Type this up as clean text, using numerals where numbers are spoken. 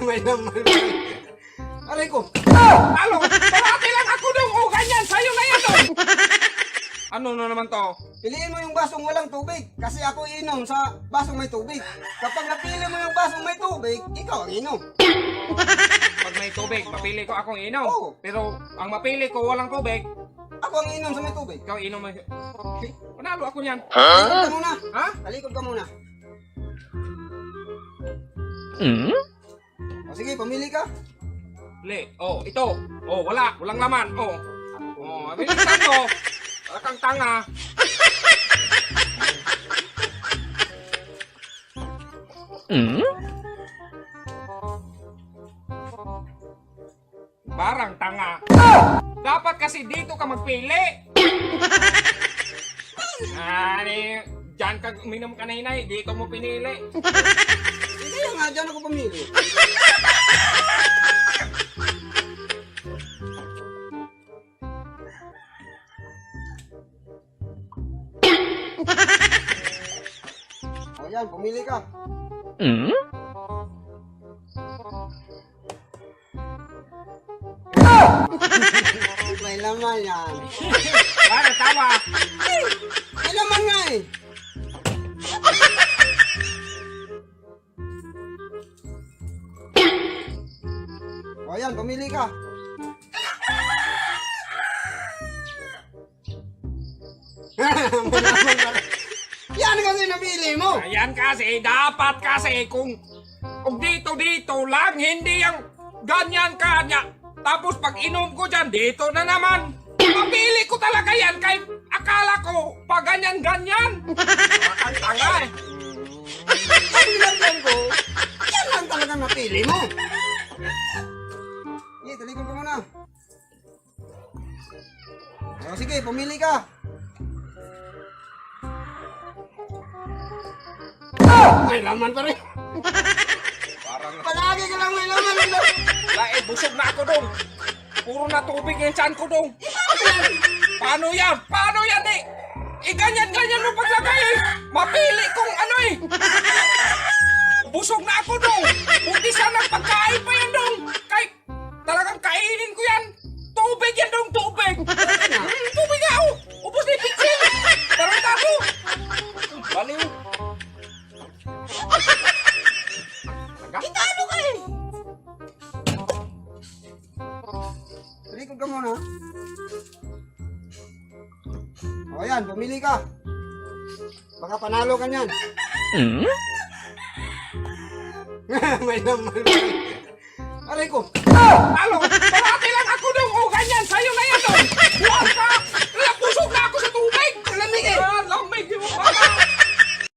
May naman. Aray ko. Alo, parati lang ako dong. O, ganyan. Sa'yo na yan dong. Ano na naman to? Piliin mo yung basong walang tubig. Kasi ako inom sa basong may tubig. Kapag napili mo yung basong may tubig, ikaw ang inom. Pag may tubig, mapili ko akong inom. Oo. Pero ang mapili ko walang tubig, Ako ang inom sa may tubig. ikaw inom mo. Panalo ako niyan. Talikod ka muna. Ha? Talikod ka muna. O sige, pamili ka. Le, oh, ito. Oh, wala. Walang laman. Oh. Oh, bilisan mo. Wala kang tanga. Barang tanga. Dapat kasi dito ka magpili. Diyan ka uminom ka na hinay. Dito mo pinili. Kaya nga, dyan ako pamili. O yan, pumili ka. May laman yan. Para tawa. May laman nga eh. O yan, pumili ka. May laman pala. Yan kasi napili mo. Ayan kasi, dapat kasi kung dito lang, hindi yung ganyan kanya. Tapos pag inom ko dyan, dito na naman. Mapili ko talaga yan kay akala ko pag ganyan-ganyan. Ang tanga eh. Ang nilagyan ko, yan lang talagang napili mo. Sige, talikod ka muna. O sige, pumili ka. May laman pa rin. Parang Palagi ka lang may laman. lae, busog na ako dong. Puro na tubig yung tiyan ko dong. Paano yan? Paano yan eh? Ganyan-ganyan mo paglagay eh. Mapili kong ano eh. Busog na ako dong. Buti sana pagkain pa yan dong. Kay, talagang kainin ko yan. Tubig yan dong, tubig. Tubig nga oh. Ubus ni Pitsin. Tarantado. Baliw. Italo ka eh. Talikod ka muna. O yan, pumili ka. Baka panalo ka niyan. May laman pa rin. Aray ko. Alo, parati lang ako